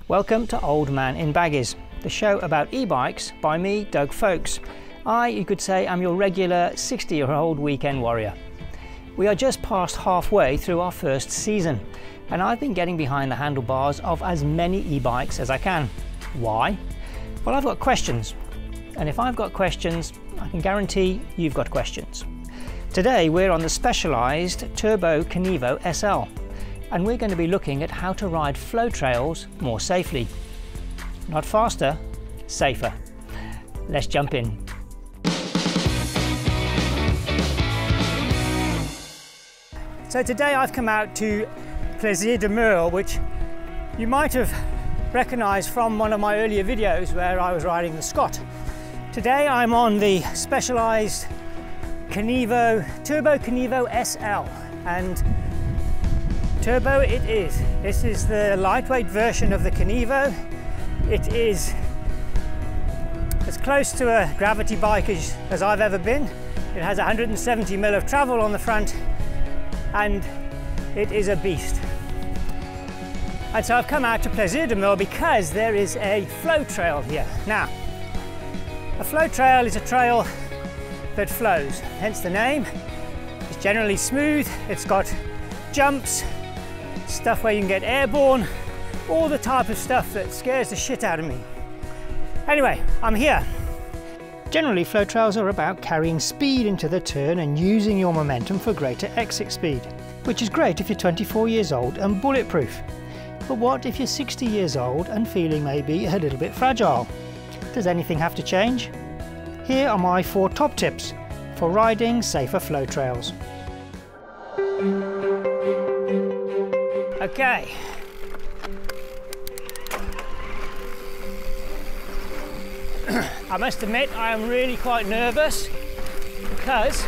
Welcome to Oldmaninbaggies, the show about e-bikes by me, Doug Folks. You could say, I'm your regular 60-year-old weekend warrior. We are just past halfway through our first season, and I've been getting behind the handlebars of as many e-bikes as I can. Why? Well, I've got questions, and if I've got questions, I can guarantee you've got questions. Today we're on the Specialized Turbo Kenevo SL, and we're going to be looking at how to ride flow trails more safely. Not faster, safer. Let's jump in. So today I've come out to Plaisir de Merle, which you might have recognized from one of my earlier videos where I was riding the Scott. Today I'm on the Specialized Turbo Kenevo SL, and turbo it is. This is the lightweight version of the Kenevo. It is as close to a gravity bike as I've ever been. It has 170 mil of travel on the front, and it is a beast. And so I've come out to Plaisir de Merle because there is a flow trail here. Now, a flow trail is a trail that flows, hence the name. It's generally smooth, it's got jumps, stuff where you can get airborne, all the type of stuff that scares the shit out of me. Anyway, I'm here. Generally, flow trails are about carrying speed into the turn and using your momentum for greater exit speed, which is great if you're 24 years old and bulletproof. But what if you're 60 years old and feeling maybe a little bit fragile? Does anything have to change? Here are my 4 top tips for riding safer flow trails. Okay. I must admit I am really quite nervous because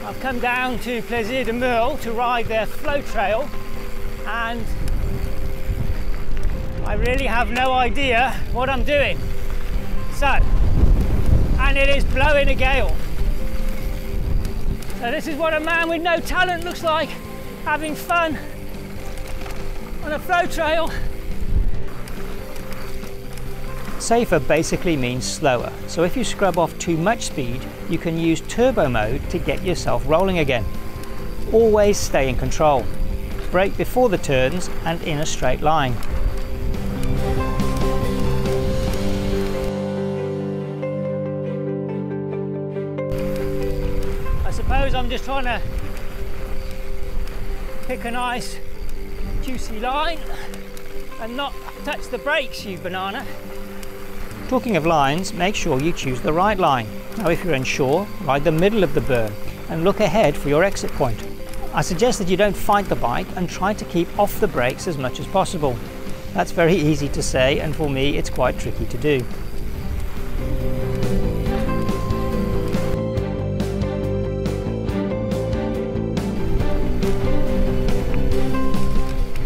I've come down to Plaisir de Merle to ride their flow trail, and I really have no idea what I'm doing. And it is blowing a gale. So this is what a man with no talent looks like, having fun on a flow trail. Safer basically means slower, so if you scrub off too much speed, you can use turbo mode to get yourself rolling again. Always stay in control. Brake before the turns and in a straight line. I suppose I'm just trying to pick a nice juicy line and not touch the brakes, you banana. Talking of lines, make sure you choose the right line. Now if you're unsure, ride the middle of the berm and look ahead for your exit point. I suggest that you don't fight the bike and try to keep off the brakes as much as possible. That's very easy to say, and for me it's quite tricky to do.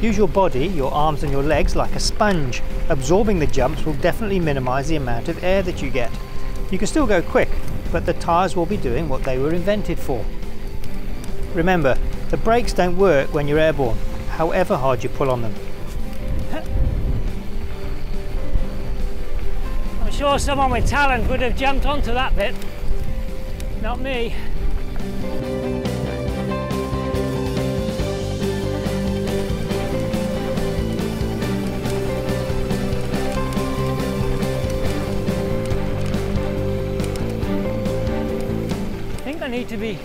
Use your body, your arms and your legs like a sponge. Absorbing the jumps will definitely minimize the amount of air that you get. You can still go quick, but the tires will be doing what they were invented for. Remember, the brakes don't work when you're airborne, however hard you pull on them. I'm sure someone with talent would have jumped onto that bit. Not me. I need to be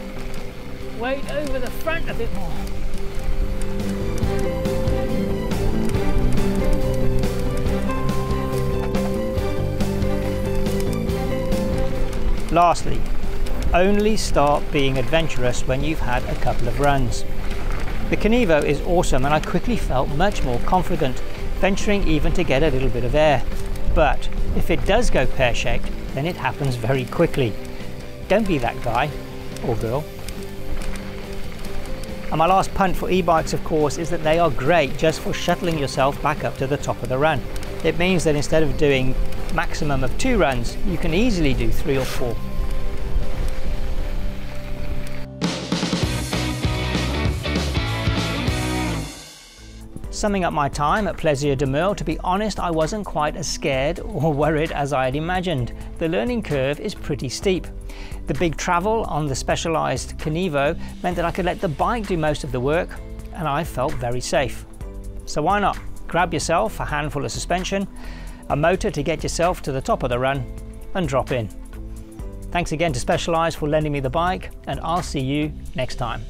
weight over the front a bit more. Lastly, only start being adventurous when you've had a couple of runs. The Kenevo is awesome, and I quickly felt much more confident, venturing even to get a little bit of air. But if it does go pear-shaped, then it happens very quickly. Don't be that guy or girl. And my last punt for e-bikes, of course, is that they are great just for shuttling yourself back up to the top of the run. It means that instead of doing maximum of 2 runs, you can easily do 3 or 4. Summing up my time at Plaisir de Merle, to be honest, I wasn't quite as scared or worried as I had imagined. The learning curve is pretty steep. The big travel on the Specialized Kenevo meant that I could let the bike do most of the work, and I felt very safe. So why not? Grab yourself a handful of suspension, a motor to get yourself to the top of the run, and drop in. Thanks again to Specialized for lending me the bike, and I'll see you next time.